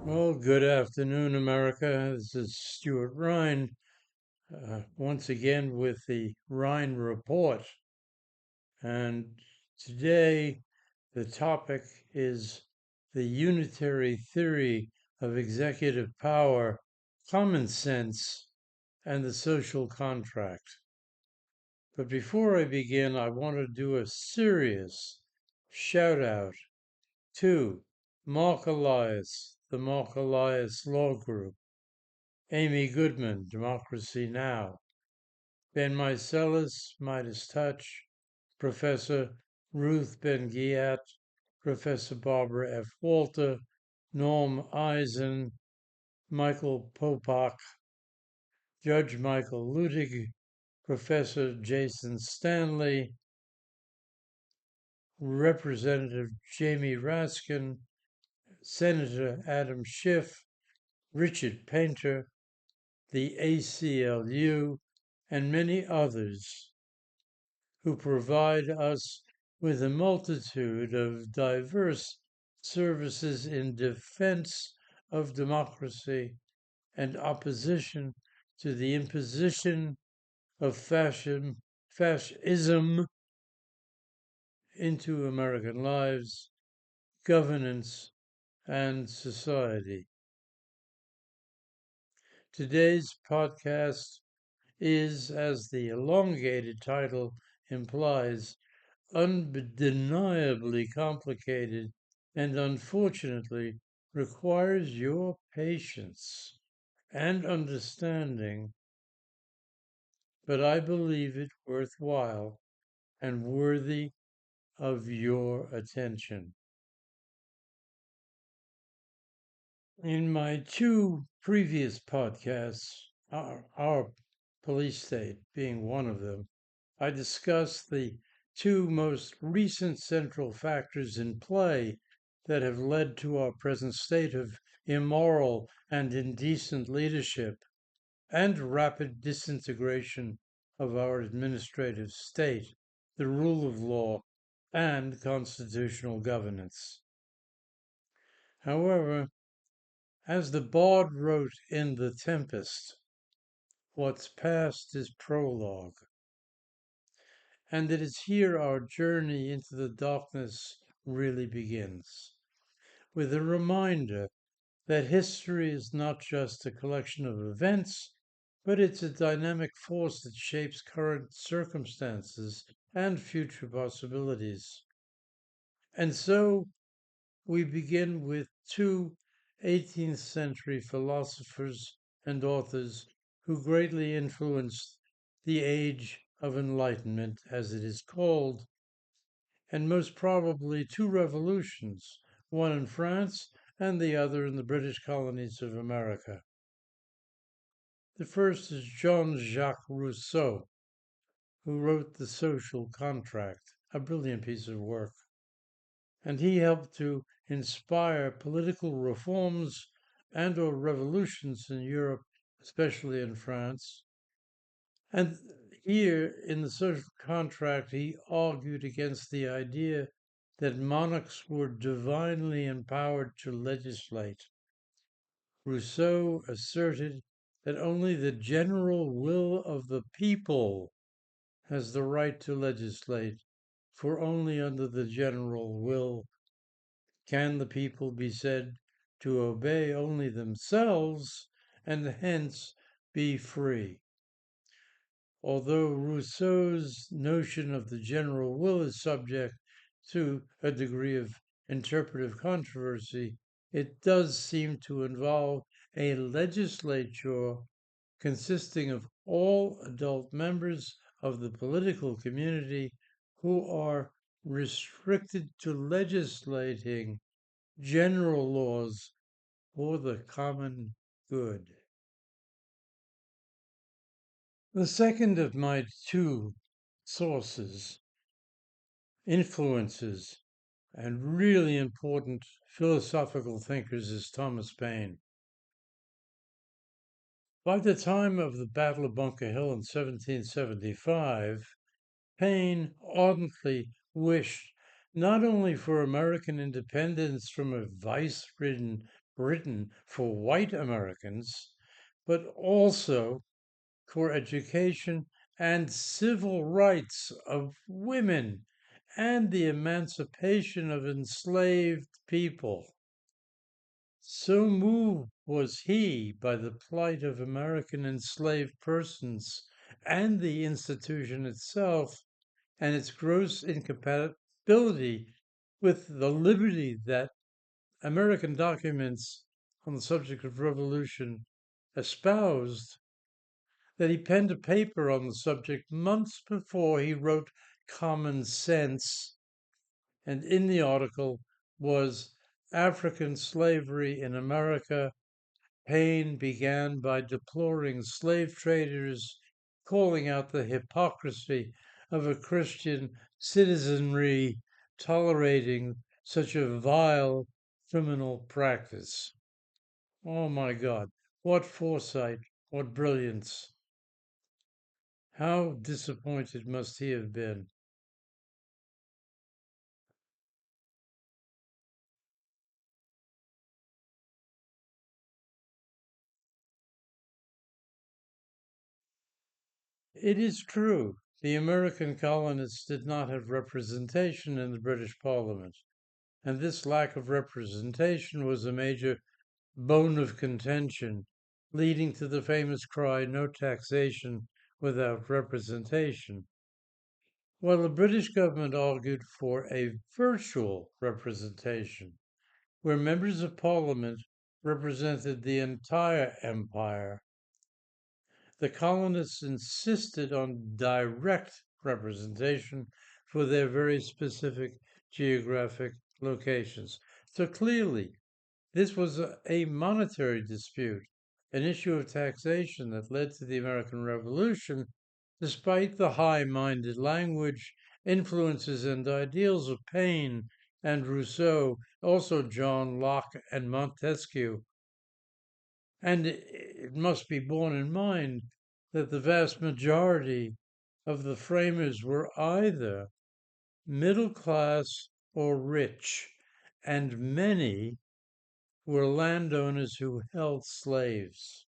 Well, good afternoon, America. This is Stuart Ryan, once again with the Ryan Report. And today, the topic is the Unitary Theory of Executive Power, Common Sense, and the Social Contract. But before I begin, I want to do a serious shout out to Mark Elias, the Mark Elias Law Group, Amy Goodman, Democracy Now!, Ben Meiselas, Midas Touch, Professor Ruth Ben-Ghiat, Professor Barbara F. Walter, Norm Eisen, Michael Popak, Judge Michael Ludig, Professor Jason Stanley, Representative Jamie Raskin, Senator Adam Schiff, Richard Painter, the ACLU, and many others who provide us with a multitude of diverse services in defense of democracy and opposition to the imposition of fascism into American lives, governance, and society. Today's podcast is, as the elongated title implies, undeniably complicated and unfortunately requires your patience and understanding, but I believe it worthwhile and worthy of your attention. In my two previous podcasts, our police state being one of them, I discussed the two most recent central factors in play that have led to our present state of immoral and indecent leadership and rapid disintegration of our administrative state, the rule of law, and constitutional governance. However, as the bard wrote in The Tempest, what's past is prologue. And it is here our journey into the darkness really begins, with a reminder that history is not just a collection of events, but it's a dynamic force that shapes current circumstances and future possibilities. And so we begin with two 18th century philosophers and authors who greatly influenced the Age of Enlightenment, as it is called, and most probably two revolutions, one in France and the other in the British colonies of America. The first is Jean-Jacques Rousseau, who wrote The Social Contract, a brilliant piece of work. And he helped to inspire political reforms and or revolutions in Europe, especially in France. And here in The Social Contract, he argued against the idea that monarchs were divinely empowered to legislate. Rousseau asserted that only the general will of the people has the right to legislate, for only under the general will can the people be said to obey only themselves and hence be free. Although Rousseau's notion of the general will is subject to a degree of interpretive controversy, it does seem to involve a legislature consisting of all adult members of the political community who are restricted to legislating general laws for the common good. The second of my two sources, influences, and really important philosophical thinkers is Thomas Paine. By the time of the Battle of Bunker Hill in 1775, Paine ardently wished not only for American independence from a vice-ridden written for white Americans, but also for education and civil rights of women and the emancipation of enslaved people. So moved was he by the plight of American enslaved persons and the institution itself and its gross incompatibility with the liberty that American documents on the subject of revolution espoused, that he penned a paper on the subject months before he wrote Common Sense, and in the article was African Slavery in America. Paine began by deploring slave traders, calling out the hypocrisy of a Christian citizenry tolerating such a vile criminal practice. Oh my God, what foresight, what brilliance. How disappointed must he have been? It is true, the American colonists did not have representation in the British Parliament, and this lack of representation was a major bone of contention, leading to the famous cry, no taxation without representation. While the British government argued for a virtual representation, where members of parliament represented the entire empire, the colonists insisted on direct representation for their very specific geographic locations. So clearly, this was a monetary dispute, an issue of taxation that led to the American Revolution, despite the high-minded language, influences, and ideals of Paine and Rousseau, also John Locke and Montesquieu. And it must be borne in mind that the vast majority of the framers were either middle class or rich, and many were landowners who held slaves.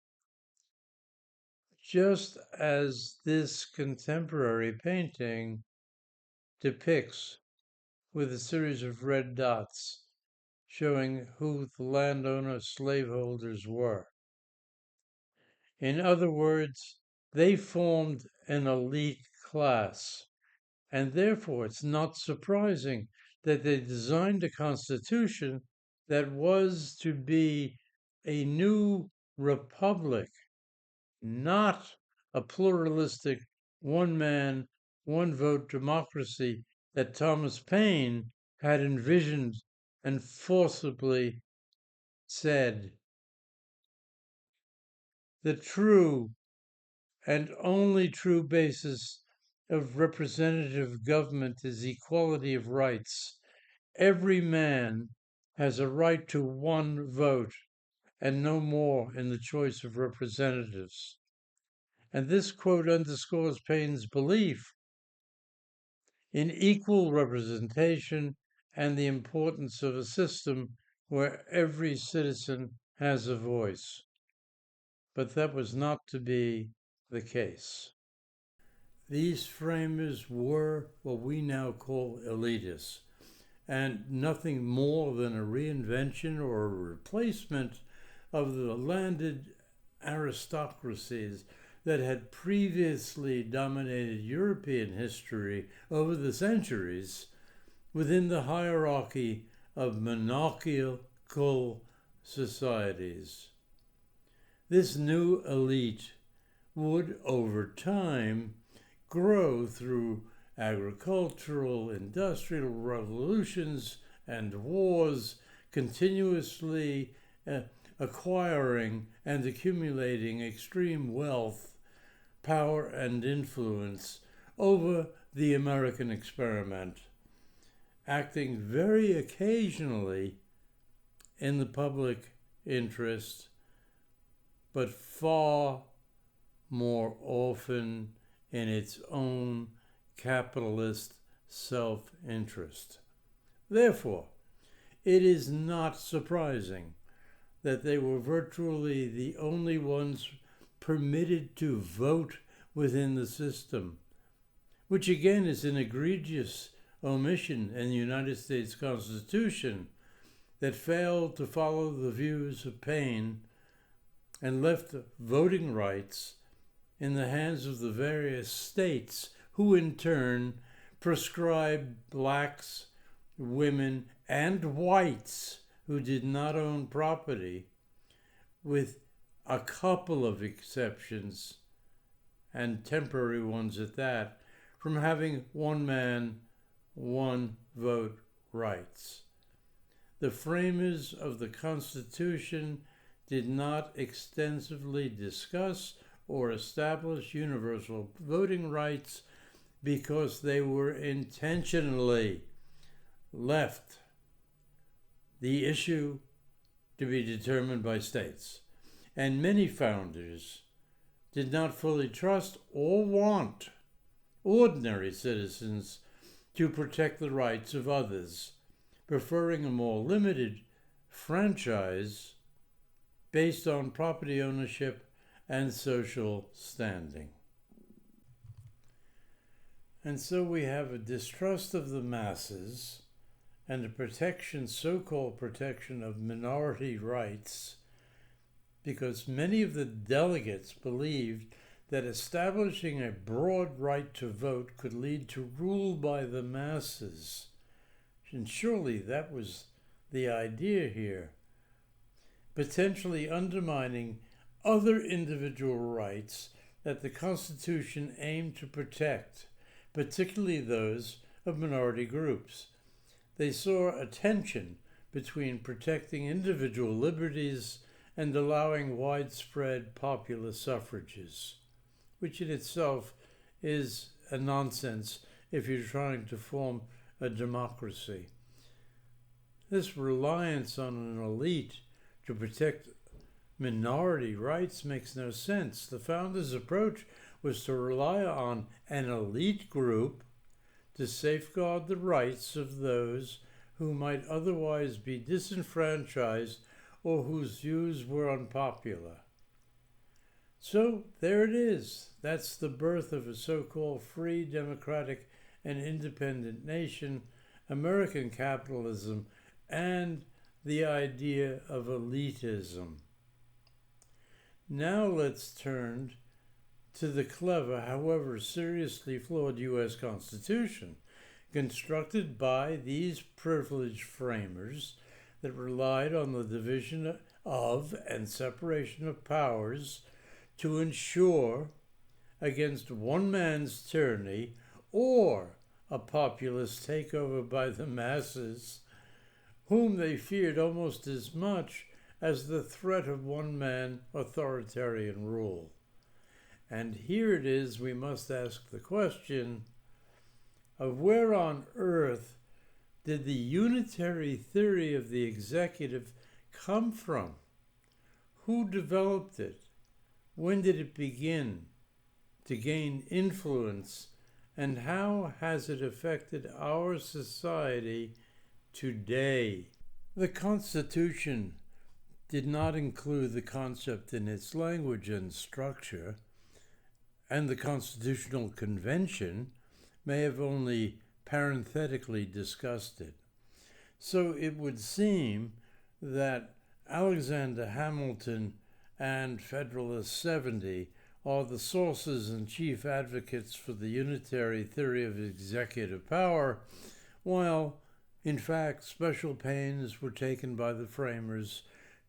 Just as this contemporary painting depicts with a series of red dots showing who the landowner slaveholders were. In other words, they formed an elite class, and therefore it's not surprising that they designed a constitution that was to be a new republic, not a pluralistic one man, one vote democracy that Thomas Paine had envisioned and forcibly said. The true and only true basis of representative government is equality of rights. Every man has a right to one vote and no more in the choice of representatives. And this quote underscores Paine's belief in equal representation and the importance of a system where every citizen has a voice. But that was not to be the case. These framers were what we now call elitists, and nothing more than a reinvention or a replacement of the landed aristocracies that had previously dominated European history over the centuries within the hierarchy of monarchical societies. This new elite would, over time, grow through agricultural, industrial revolutions and wars, continuously acquiring and accumulating extreme wealth, power, and influence over the American experiment, acting very occasionally in the public interest, but far more often in its own capitalist self-interest. Therefore, it is not surprising that they were virtually the only ones permitted to vote within the system, which again is an egregious omission in the United States Constitution that failed to follow the views of Paine and left voting rights in the hands of the various states, who in turn prescribed blacks, women, and whites who did not own property, with a couple of exceptions, and temporary ones at that, from having one man, one vote rights. The framers of the Constitution did not extensively discuss or establish universal voting rights because they were intentionally left the issue to be determined by states. And many founders did not fully trust or want ordinary citizens to protect the rights of others, preferring a more limited franchise based on property ownership and social standing. And so we have a distrust of the masses and a so-called protection of minority rights, because many of the delegates believed that establishing a broad right to vote could lead to rule by the masses. And surely that was the idea here, potentially undermining other individual rights that the Constitution aimed to protect, particularly those of minority groups. They saw a tension between protecting individual liberties and allowing widespread popular suffrages, which in itself is a nonsense if you're trying to form a democracy. This reliance on an elite to protect minority rights makes no sense. The founders' approach was to rely on an elite group to safeguard the rights of those who might otherwise be disenfranchised or whose views were unpopular. So there it is. That's the birth of a so-called free, democratic, and independent nation, American capitalism, and the idea of elitism. Now let's turn to the clever, however seriously flawed U.S. Constitution, constructed by these privileged framers that relied on the division of and separation of powers to ensure against one man's tyranny or a populist takeover by the masses, whom they feared almost as much as the threat of one-man authoritarian rule. And here it is, we must ask the question of where on earth did the unitary theory of the executive come from? Who developed it? When did it begin to gain influence? And how has it affected our society today? The Constitution did not include the concept in its language and structure, and the Constitutional Convention may have only parenthetically discussed it. So it would seem that Alexander Hamilton and Federalist 70 are the sources and chief advocates for the unitary theory of executive power, while, in fact, special pains were taken by the framers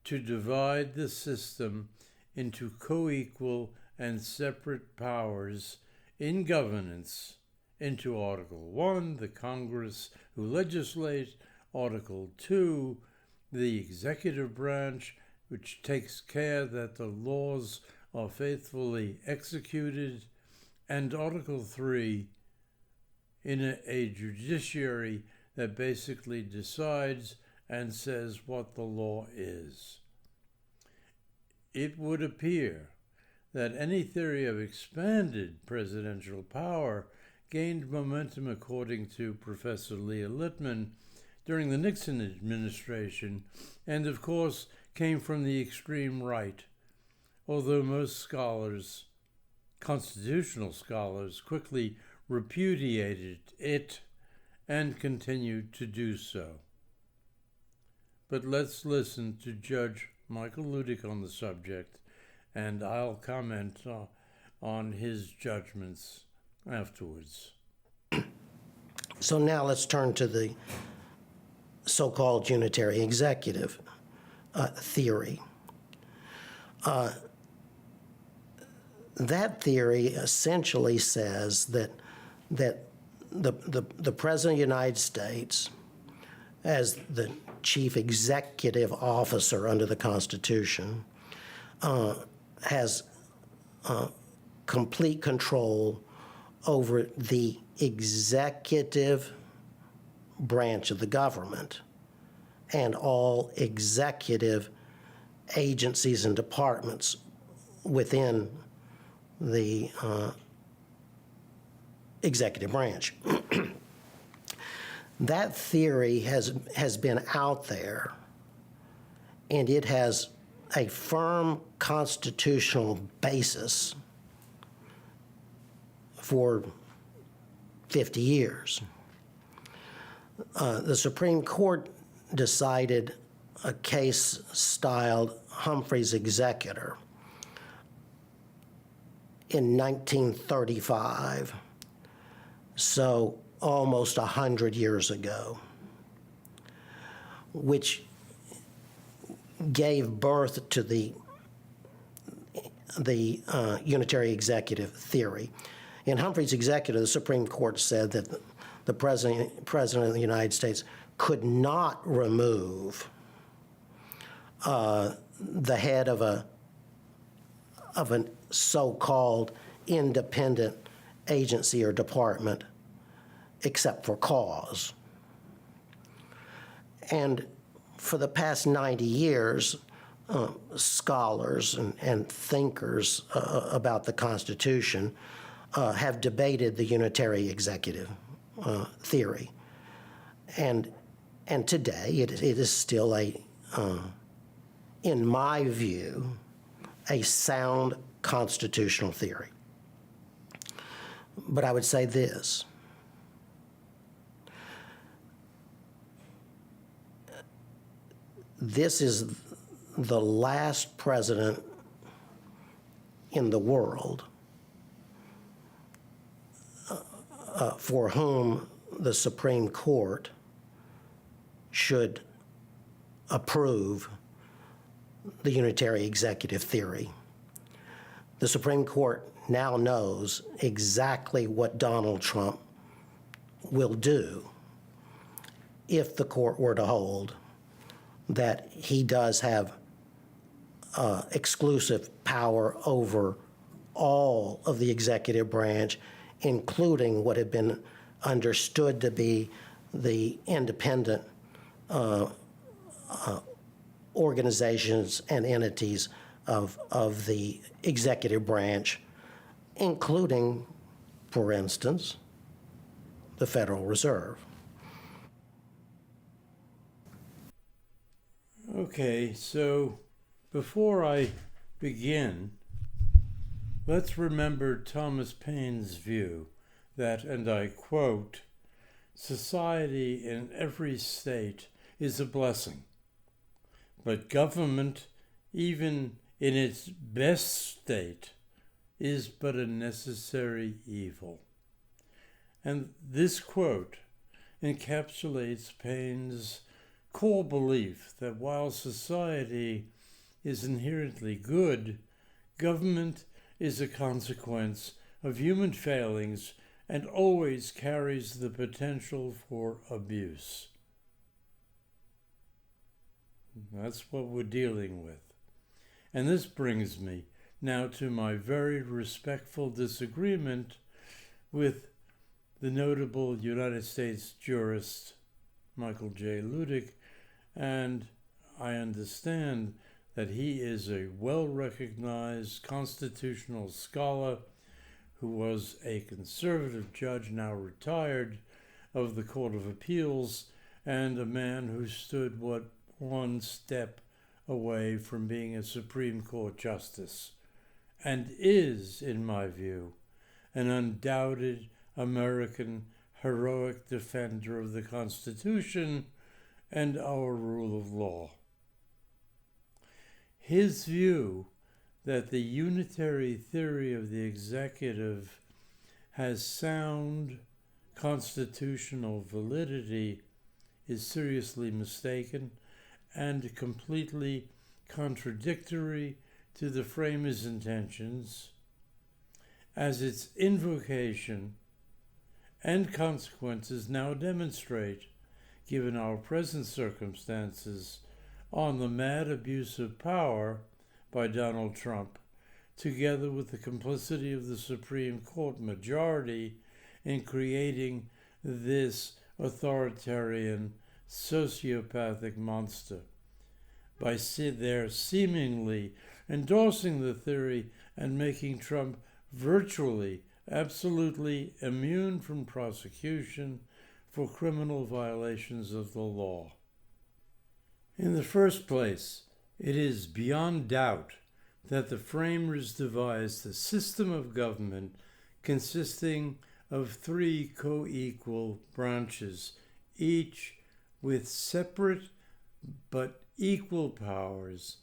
to divide the system into co-equal and separate powers in governance into Article 1, the Congress who legislate, Article 2, the executive branch, which takes care that the laws are faithfully executed, and Article 3, in a judiciary that basically decides and says what the law is. It would appear that any theory of expanded presidential power gained momentum, according to Professor Leah Littman, during the Nixon administration, and of course came from the extreme right, although most scholars, constitutional scholars, quickly repudiated it and continued to do so. But let's listen to Judge Michael Ludick on the subject, and I'll comment on his judgments afterwards. So now let's turn to the so-called unitary executive theory. That theory essentially says that the President of the United States, as the chief executive officer under the Constitution, has complete control over the executive branch of the government and all executive agencies and departments within the executive branch. That theory has been out there, and it has a firm constitutional basis for 50 years. The Supreme Court decided a case styled Humphrey's Executor in 1935, so almost 100 years ago, which gave birth to the unitary executive theory. In Humphrey's Executor, the Supreme Court said that the President of the United States could not remove the head of a so-called independent agency or department except for cause. And for the past 90 years, scholars and thinkers about the Constitution have debated the unitary executive theory. And today it is still in my view, a sound constitutional theory. But I would say this: this is the last president in the world for whom the Supreme Court should approve the unitary executive theory. The Supreme Court now knows exactly what Donald Trump will do if the court were to hold that he does have exclusive power over all of the executive branch, including what had been understood to be the independent organizations and entities of the executive branch, including, for instance, the Federal Reserve. Okay, so before I begin, let's remember Thomas Paine's view that, and I quote, "Society in every state is a blessing, but government, even in its best state, is but a necessary evil." And this quote encapsulates Paine's core belief that while society is inherently good, government is a consequence of human failings and always carries the potential for abuse. That's what we're dealing with. And this brings me now to my very respectful disagreement with the notable United States jurist Michael J. Ludick, and I understand that he is a well-recognized constitutional scholar who was a conservative judge, now retired, of the Court of Appeals, and a man who stood one step away from being a Supreme Court justice, and is, in my view, an undoubted American heroic defender of the Constitution and our rule of law. His view that the unitary theory of the executive has sound constitutional validity is seriously mistaken and completely contradictory to the framers' intentions, as its invocation and consequences now demonstrate, given our present circumstances, on the mad abuse of power by Donald Trump, together with the complicity of the Supreme Court majority in creating this authoritarian, sociopathic monster, by their seemingly endorsing the theory and making Trump virtually, absolutely immune from prosecution for criminal violations of the law. In the first place, it is beyond doubt that the framers devised a system of government consisting of three co-equal branches, each with separate but equal powers,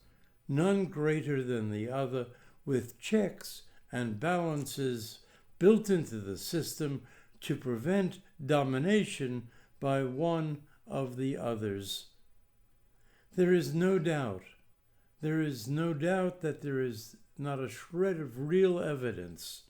none greater than the other, with checks and balances built into the system to prevent domination by one of the others. There is no doubt that there is not a shred of real evidence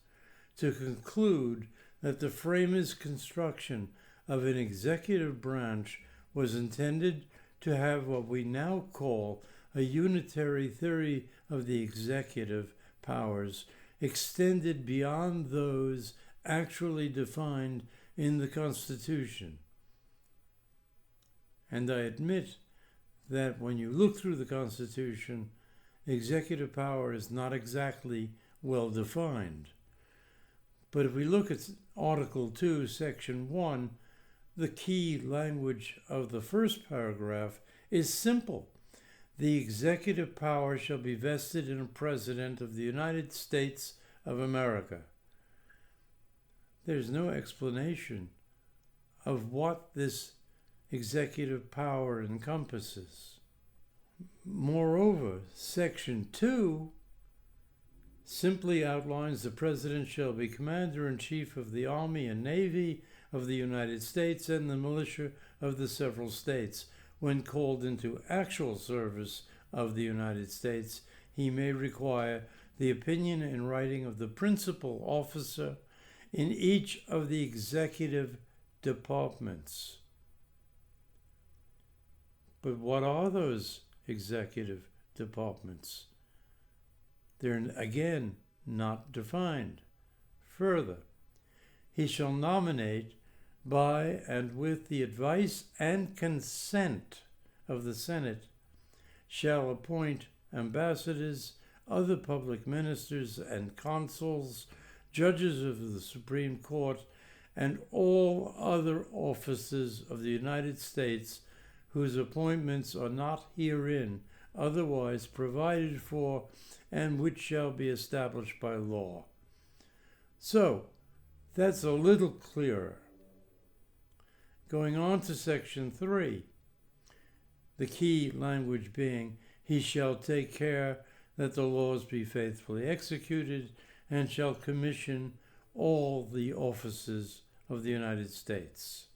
to conclude that the framers' construction of an executive branch was intended to have what we now call a unitary theory of the executive powers extended beyond those actually defined in the Constitution. And I admit that when you look through the Constitution, executive power is not exactly well defined. But if we look at Article 2, Section 1, the key language of the first paragraph is simple. The executive power shall be vested in a President of the United States of America. There's no explanation of what this executive power encompasses. Moreover, Section 2 simply outlines the President shall be Commander-in-Chief of the Army and Navy of the United States and the militia of the several states. When called into actual service of the United States, he may require the opinion in writing of the principal officer in each of the executive departments. But what are those executive departments? They're again not defined. Further, he shall nominate by and with the advice and consent of the Senate, shall appoint ambassadors, other public ministers and consuls, judges of the Supreme Court, and all other officers of the United States whose appointments are not herein otherwise provided for and which shall be established by law. So, that's a little clearer. Going on to Section 3, the key language being, he shall take care that the laws be faithfully executed and shall commission all the offices of the United States.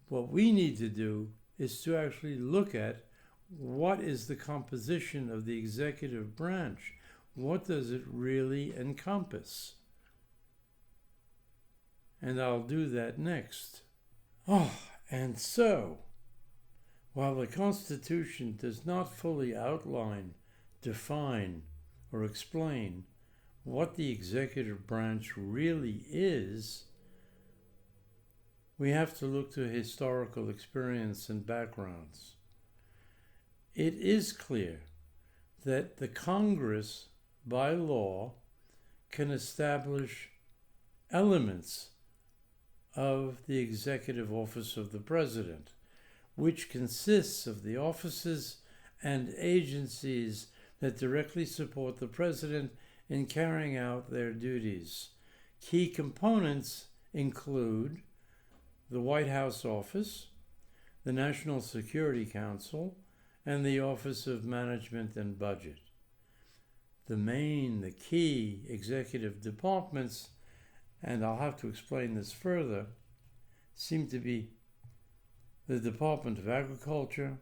What we need to do is to actually look at what is the composition of the executive branch. What does it really encompass? And I'll do that next. And so, while the Constitution does not fully outline, define, or explain what the executive branch really is, we have to look to historical experience and backgrounds. It is clear that the Congress, by law, can establish elements of the executive office of the president, which consists of the offices and agencies that directly support the president in carrying out their duties. Key components include the White House office, the National Security Council, and the Office of Management and Budget. The key executive departments, and I'll have to explain this further, seem to be the Department of Agriculture,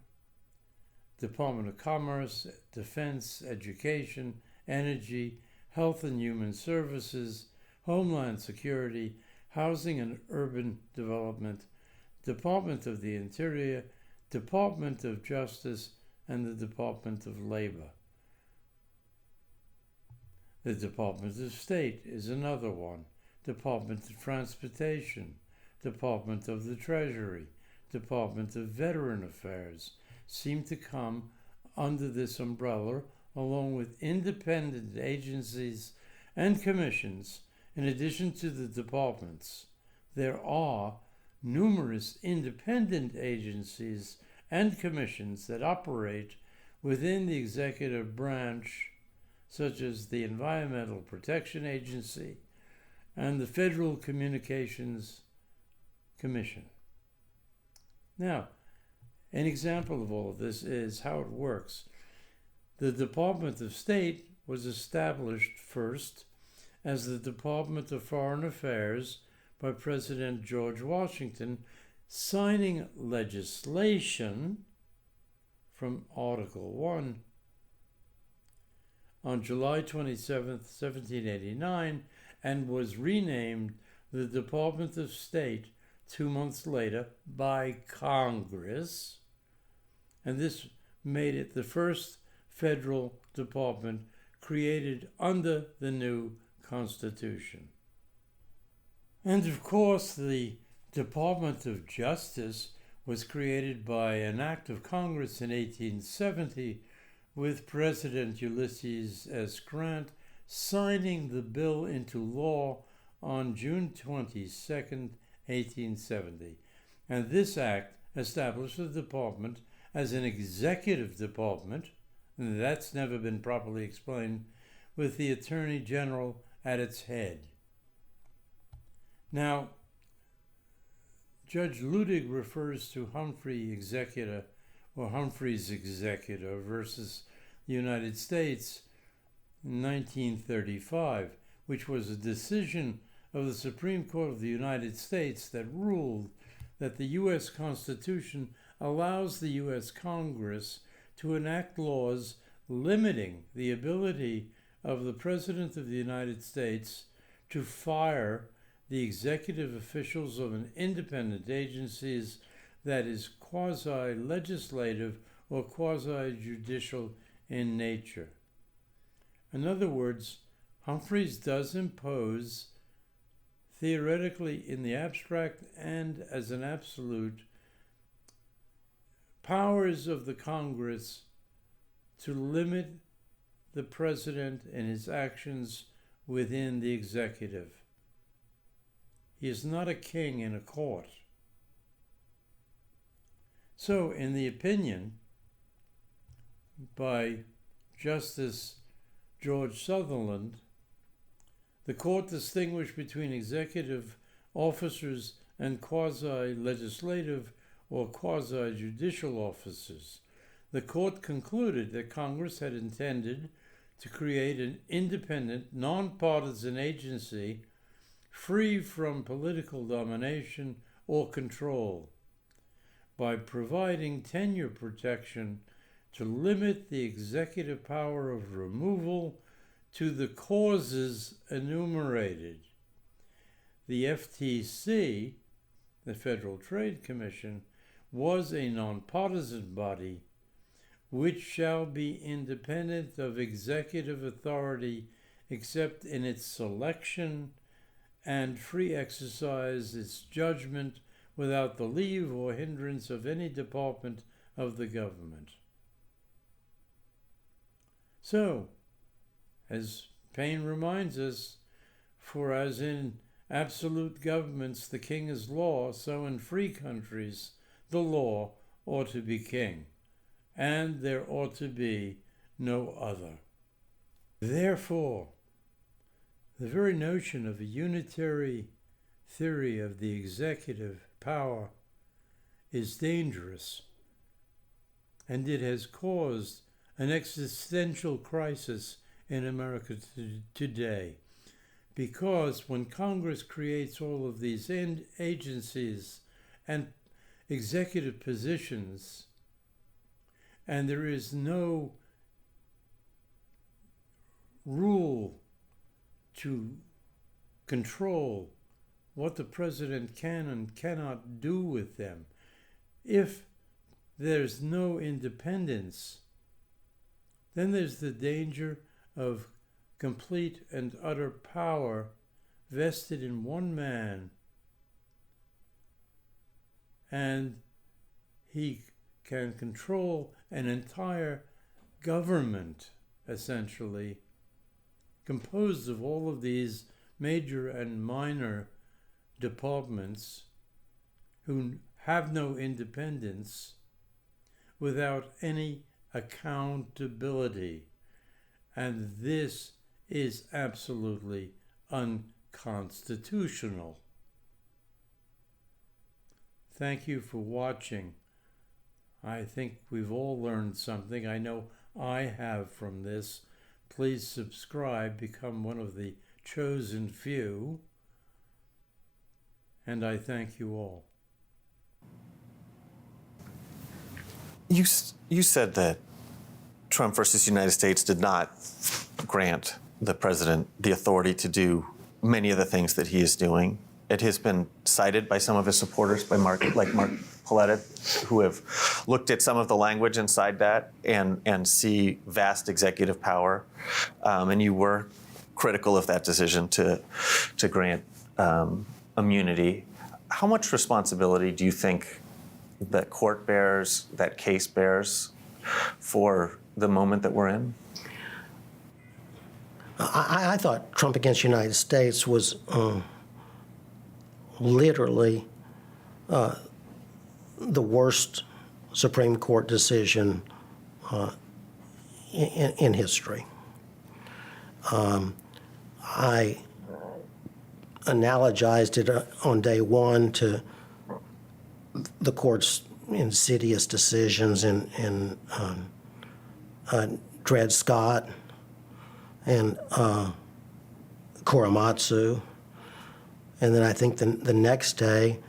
Department of Commerce, Defense, Education, Energy, Health and Human Services, Homeland Security, Housing and Urban Development, Department of the Interior, Department of Justice, and the Department of Labor. The Department of State is another one. Department of Transportation, Department of the Treasury, Department of Veteran Affairs seem to come under this umbrella, along with independent agencies and commissions. In addition to the departments, there are numerous independent agencies and commissions that operate within the executive branch, such as the Environmental Protection Agency and the Federal Communications Commission. Now, an example of all of this is how it works. The Department of State was established first as the Department of Foreign Affairs by President George Washington, signing legislation from Article 1 on July 27, 1789, and was renamed the Department of State 2 months later by Congress, and this made it the first federal department created under the new Constitution. And of course, the Department of Justice was created by an act of Congress in 1870 with President Ulysses S. Grant signing the bill into law on June 22, 1870. And this act established the department as an executive department, and that's never been properly explained, with the Attorney General at its head. Now, Judge Ludig refers to Humphrey's executor versus the United States in 1935, which was a decision of the Supreme Court of the United States that ruled that the U.S. Constitution allows the U.S. Congress to enact laws limiting the ability of the President of the United States to fire the executive officials of an independent agencies that is quasi-legislative or quasi-judicial in nature. In other words, Humphreys does impose, theoretically in the abstract and as an absolute, powers of the Congress to limit the president and his actions within the executive. He is not a king in a court. So, in the opinion by Justice George Sutherland, the court distinguished between executive officers and quasi-legislative or quasi-judicial officers. The court concluded that Congress had intended to create an independent, nonpartisan agency free from political domination or control by providing tenure protection to limit the executive power of removal to the causes enumerated. The FTC, the Federal Trade Commission, was a nonpartisan body which shall be independent of executive authority except in its selection and free exercise its judgment without the leave or hindrance of any department of the government. So, as Paine reminds us, for as in absolute governments the king is law, so in free countries the law ought to be king, and there ought to be no other. Therefore, the very notion of a unitary theory of the executive power is dangerous, and it has caused an existential crisis in America today. Because when Congress creates all of these agencies and executive positions, and there is no rule to control what the president can and cannot do with them, if there's no independence, then there's the danger of complete and utter power vested in one man, and he can control an entire government, essentially, composed of all of these major and minor departments who have no independence, without any accountability. And this is absolutely unconstitutional. Thank you for watching. I think we've all learned something. I know I have from this. Please subscribe, become one of the chosen few. And I thank you all. You said that Trump versus United States did not grant the president the authority to do many of the things that he is doing. It has been cited by some of his supporters, by Mark Pauletta, who have looked at some of the language inside that and see vast executive power. And you were critical of that decision to grant immunity. How much responsibility do you think that court bears, that case bears, for the moment that we're in? I thought Trump against the United States was literally the worst Supreme Court decision in history. I analogized it on day one to the court's insidious decisions in Dred Scott and Korematsu. And then I think the next day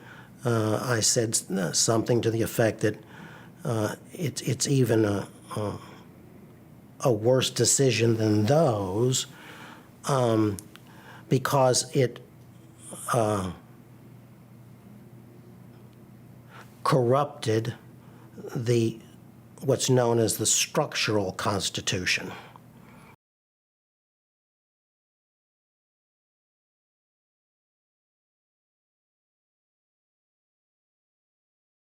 I said something to the effect that it's even a worse decision than those because it corrupted what's known as the structural Constitution.